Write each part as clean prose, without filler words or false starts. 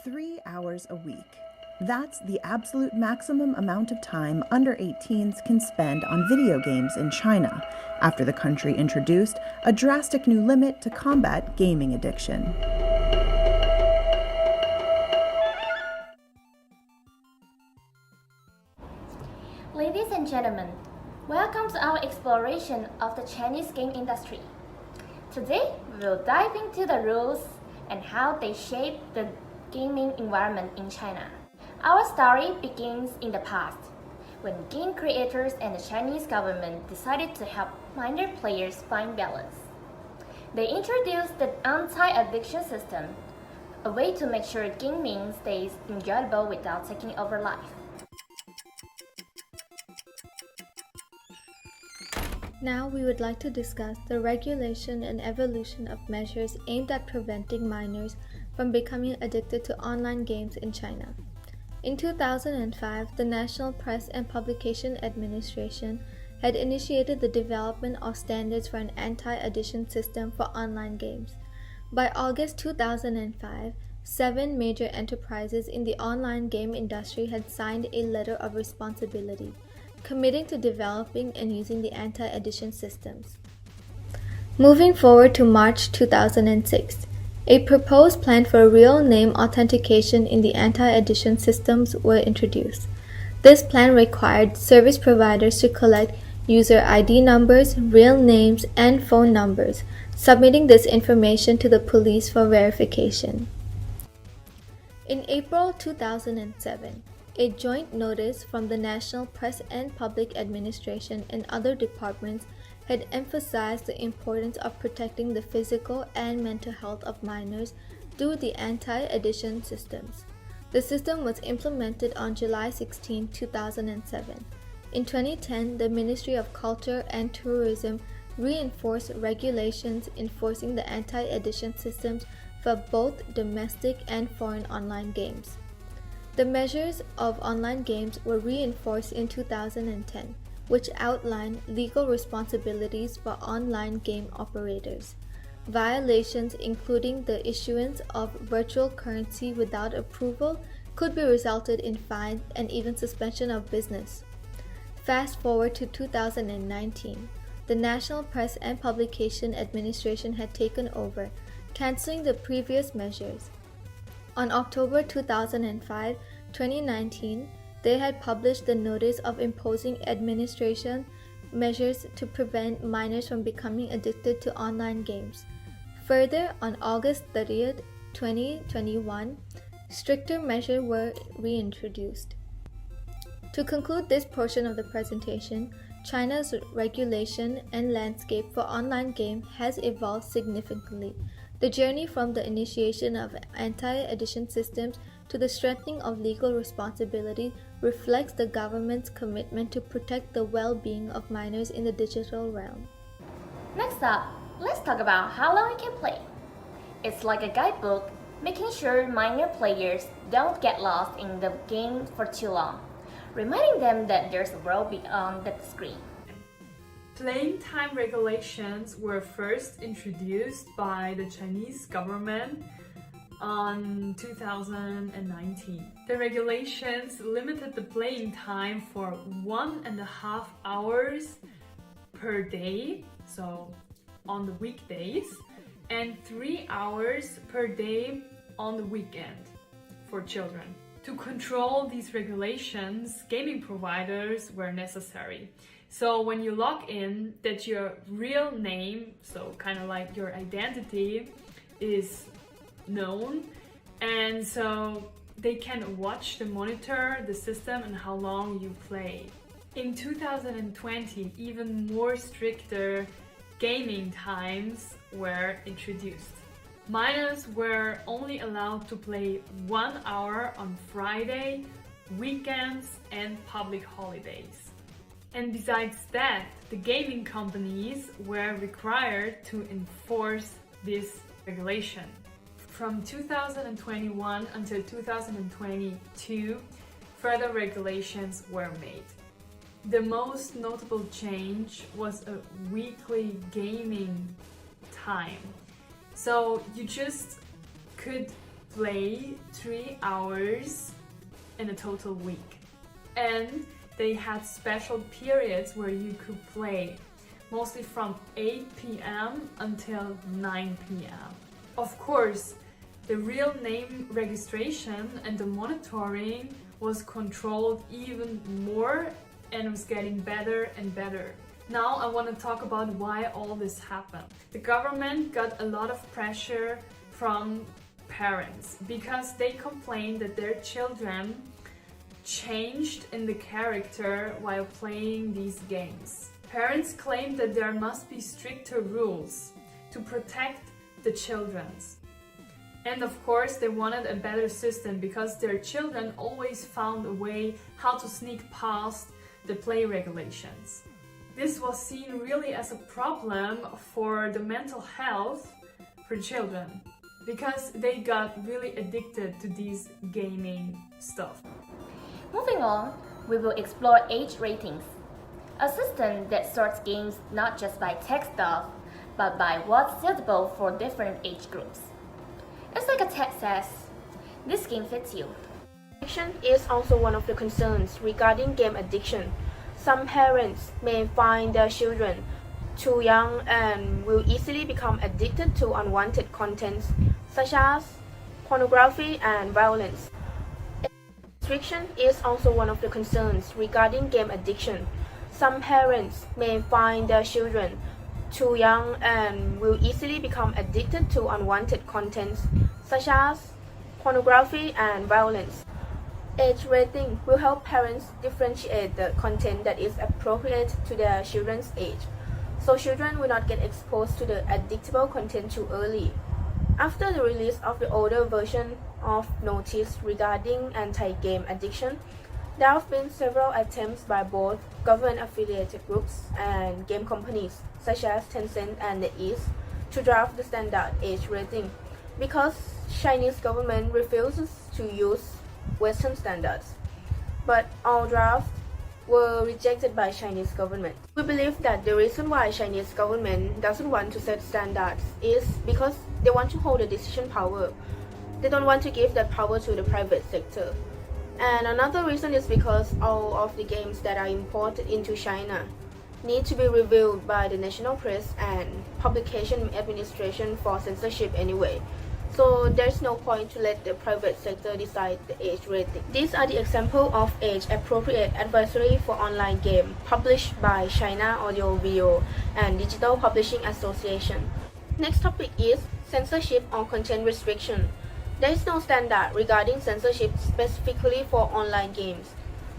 3 hours a week. That's the absolute maximum amount of time under 18s can spend on video games in China, after the country introduced a drastic new limit to combat gaming addiction. Ladies and gentlemen, welcome to our exploration of the Chinese game industry. Today, we will dive into the rules and how they shape the gaming environment in China. Our story begins in the past, when game creators and the Chinese government decided to help minor players find balance. They introduced the anti-addiction system, a way to make sure gaming stays enjoyable without taking over life. Now we would like to discuss the regulation and evolution of measures aimed at preventing minors from becoming addicted to online games in China. In 2005, the National Press and Publication Administration had initiated the development of standards for an anti-addiction system for online games. By August 2005, 7 major enterprises in the online game industry had signed a letter of responsibility, committing to developing and using the anti-addiction systems. Moving forward to March 2006, a proposed plan for real name authentication in the anti-addiction systems were introduced. This plan required service providers to collect user ID numbers, real names, and phone numbers, submitting this information to the police for verification. In April 2007, a joint notice from the National Press and Public Administration and other departments had emphasized the importance of protecting the physical and mental health of minors through the anti-addiction systems. The system was implemented on July 16, 2007. In 2010, the Ministry of Culture and Tourism reinforced regulations enforcing the anti-addiction systems for both domestic and foreign online games. The measures of online games were reinforced in 2010, which outlined legal responsibilities for online game operators. Violations, including the issuance of virtual currency without approval, could be resulted in fines and even suspension of business. Fast forward to 2019, the National Press and Publication Administration had taken over, canceling the previous measures. On October 2019, they had published the notice of imposing administration measures to prevent minors from becoming addicted to online games. Further, on August 30, 2021, stricter measures were reintroduced. To conclude this portion of the presentation, China's regulation and landscape for online games has evolved significantly. The journey from the initiation of anti-addiction systems to the strengthening of legal responsibility reflects the government's commitment to protect the well-being of minors in the digital realm. Next up, let's talk about how long you can play. It's like a guidebook, making sure minor players don't get lost in the game for too long, reminding them that there's a world beyond the screen. Playing time regulations were first introduced by the Chinese government on 2019. The regulations limited the playing time for 1.5 hours per day, so on the weekdays, and 3 hours per day on the weekend for children. To control these regulations, gaming providers were necessary. So when you log in, that your real name, so kind of like your identity, is known, and so they can watch the monitor, the system, and how long you play. In 2020, even more stricter gaming times were introduced. Minors were only allowed to play 1 hour on Friday, weekends, and public holidays. And besides that, the gaming companies were required to enforce this regulation. From 2021 until 2022, further regulations were made. The most notable change was a weekly gaming time. So you just could play 3 hours in a total week. And they had special periods where you could play, mostly from 8 p.m. until 9 p.m. Of course, the real name registration and the monitoring was controlled even more and was getting better and better. Now I want to talk about why all this happened. The government got a lot of pressure from parents because they complained that their children changed in the character while playing these games. Parents claimed that there must be stricter rules to protect the children. And of course, they wanted a better system because their children always found a way how to sneak past the play regulations. This was seen really as a problem for the mental health for children because they got really addicted to these gaming stuff. Moving on, we will explore age ratings, a system that sorts games not just by tech stuff, but by what's suitable for different age groups. It's like a test says, this game fits you. Addiction is also one of the concerns regarding game addiction. Some parents may find their children too young and will easily become addicted to unwanted contents such as pornography and violence. Restriction is also one of the concerns regarding game addiction. Some parents may find their children too young and will easily become addicted to unwanted contents such as pornography and violence. Age rating will help parents differentiate the content that is appropriate to their children's age, so children will not get exposed to the addictable content too early. After the release of the older version of notice regarding anti-game addiction, there have been several attempts by both government-affiliated groups and game companies such as Tencent and NetEase to draft the standard age rating because Chinese government refuses to use Western standards. But all drafts were rejected by Chinese government. We believe that the reason why Chinese government doesn't want to set standards is because they want to hold the decision power. They don't want to give that power to the private sector. And another reason is because all of the games that are imported into China need to be reviewed by the national press and publication administration for censorship anyway. So there's no point to let the private sector decide the age rating. These are the example of age-appropriate advisory for online game published by China Audio Video and Digital Publishing Association. Next topic is censorship or content restriction. There is no standard regarding censorship specifically for online games.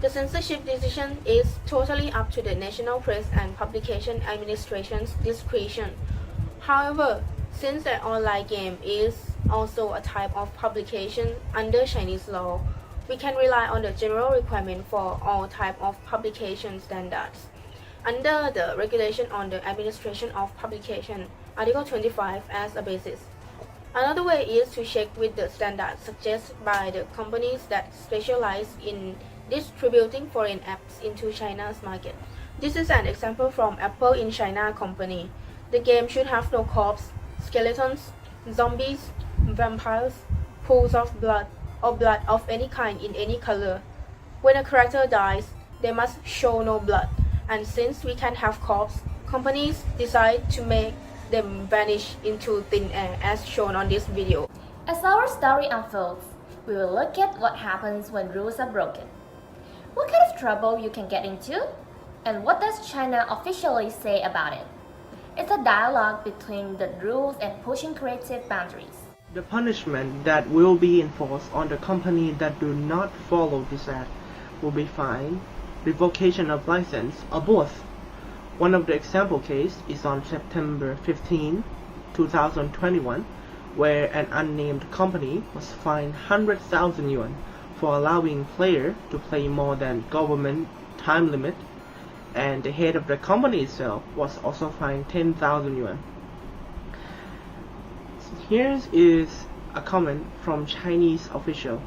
The censorship decision is totally up to the National Press and Publication Administration's discretion. However, since an online game is also a type of publication under Chinese law, we can rely on the general requirement for all type of publication standards. Under the Regulation on the Administration of Publication, Article 25 as a basis. Another way is to check with the standards suggested by the companies that specialize in distributing foreign apps into China's market. This is an example from Apple in China company. The game should have no corpse, skeletons, zombies, vampires, pools of blood, or blood of any kind in any color. When a character dies, they must show no blood, and since we can have corpse, companies decide to make them vanish into thin air as shown on this video. As our story unfolds, we will look at what happens when rules are broken. What kind of trouble you can get into? And what does China officially say about it? It's a dialogue between the rules and pushing creative boundaries. The punishment that will be enforced on the company that do not follow this act will be fine, revocation of license, or both. One of the example case is on September 15, 2021, where an unnamed company was fined 100,000 yuan for allowing player to play more than government time limit, and the head of the company itself was also fined 10,000 yuan. Here is a comment from Chinese official.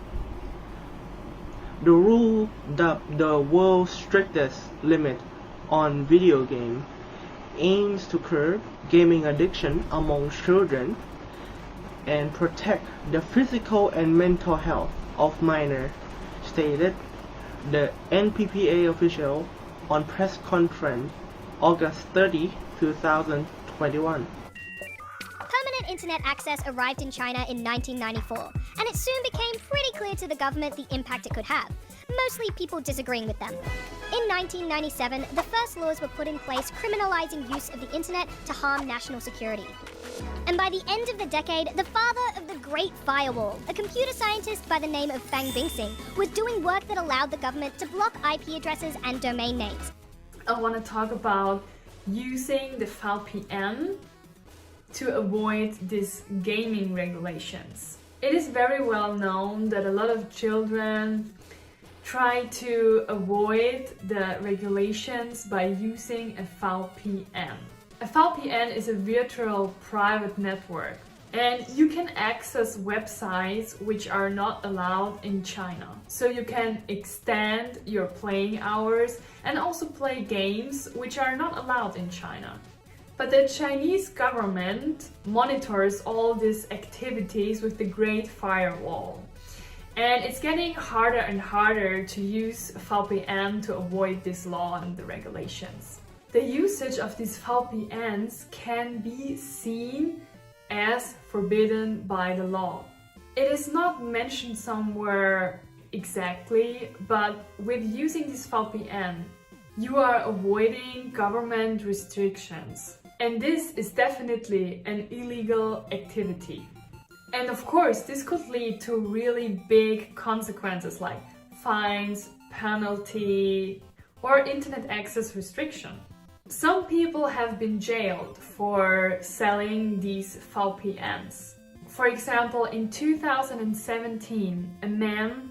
The rule dubbed the world's strictest limit on video game aims to curb gaming addiction among children and protect the physical and mental health of minors, stated the NPPA official on press conference August 30, 2021. Permanent internet access arrived in China in 1994, and it soon became pretty clear to the government the impact it could have, mostly people disagreeing with them. In 1997, the first laws were put in place criminalizing use of the internet to harm national security. And by the end of the decade, the father of the Great Firewall, a computer scientist by the name of Fang Bingxing, was doing work that allowed the government to block IP addresses and domain names. I want to talk about using the VPN to avoid these gaming regulations. It is very well known that a lot of children try to avoid the regulations by using a VPN. A VPN is a virtual private network, and you can access websites which are not allowed in China. So you can extend your playing hours and also play games which are not allowed in China. But the Chinese government monitors all these activities with the Great Firewall. And it's getting harder and harder to use VPN to avoid this law and the regulations. The usage of these VPNs can be seen as forbidden by the law. It is not mentioned somewhere exactly, but with using this VPN, you are avoiding government restrictions. And this is definitely an illegal activity. And of course, this could lead to really big consequences like fines, penalty, or internet access restriction. Some people have been jailed for selling these VPNs. For example, in 2017, a man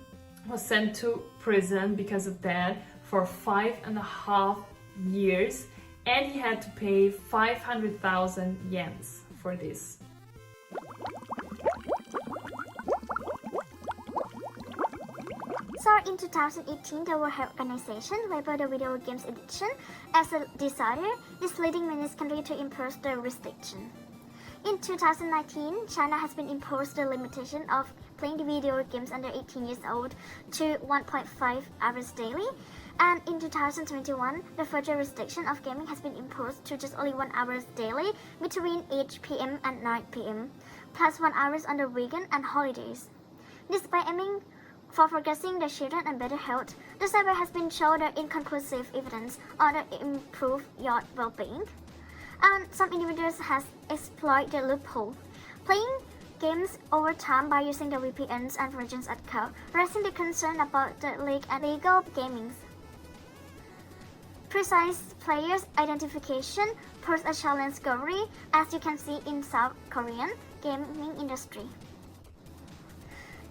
was sent to prison because of that for 5.5 years, and he had to pay 500,000 yens for this. So in 2018, the World Health Organization labeled the video games addiction as a disorder, this leading many countries to impose the restriction. In 2019, China has been imposed the limitation of playing the video games under 18 years old to 1.5 hours daily. And in 2021, the further restriction of gaming has been imposed to just only 1 hour daily between 8 p.m. and 9 p.m., plus 1 hour on the weekend and holidays. Despite aiming for progressing the children and better health, the survey has been shown the inconclusive evidence on the improved youth well-being. And some individuals has exploited the loophole, playing games over time by using the VPNs and versions at code, raising the concern about the illegal gaming. Precise players identification poses a challenge globally, as you can see in South Korean gaming industry.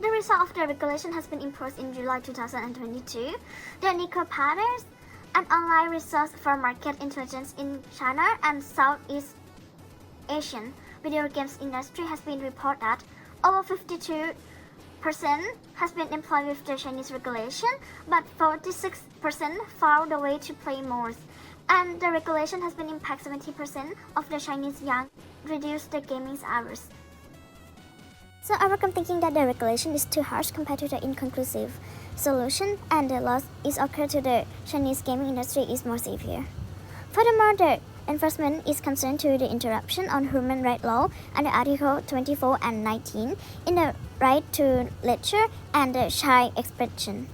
The result of the regulation has been imposed in July 2022. The Nicopadas, an online resource for market intelligence in China and Southeast Asian video games industry, has been reported that over 52% has been employed with the Chinese regulation, but 46% found a way to play more. And the regulation has been impact 70% of the Chinese young, reduce the gaming hours. So I recommend thinking that the regulation is too harsh compared to the inconclusive solution, and the loss is occurred to the Chinese gaming industry is more severe. Furthermore, the enforcement is concerned to the interruption on human rights law under Article 24 and 19 in the right to leisure and the child expression.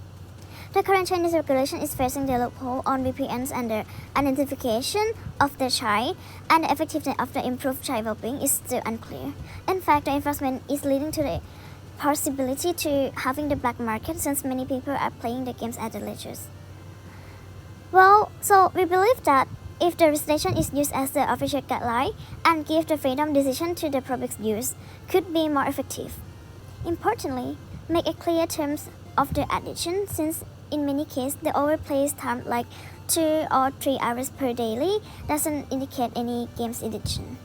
The current Chinese regulation is facing the loophole on VPNs, and the identification of the child and the effectiveness of the improved child well-being is still unclear. In fact, the enforcement is leading to the possibility to having the black market, since many people are playing the games at the leisure. Well, so we believe that if the restriction is used as the official guideline and give the freedom decision to the public's use, could be more effective. Importantly, make a clear terms of the addiction, since in many cases the overplay time like 2 or 3 hours per daily doesn't indicate any games addiction.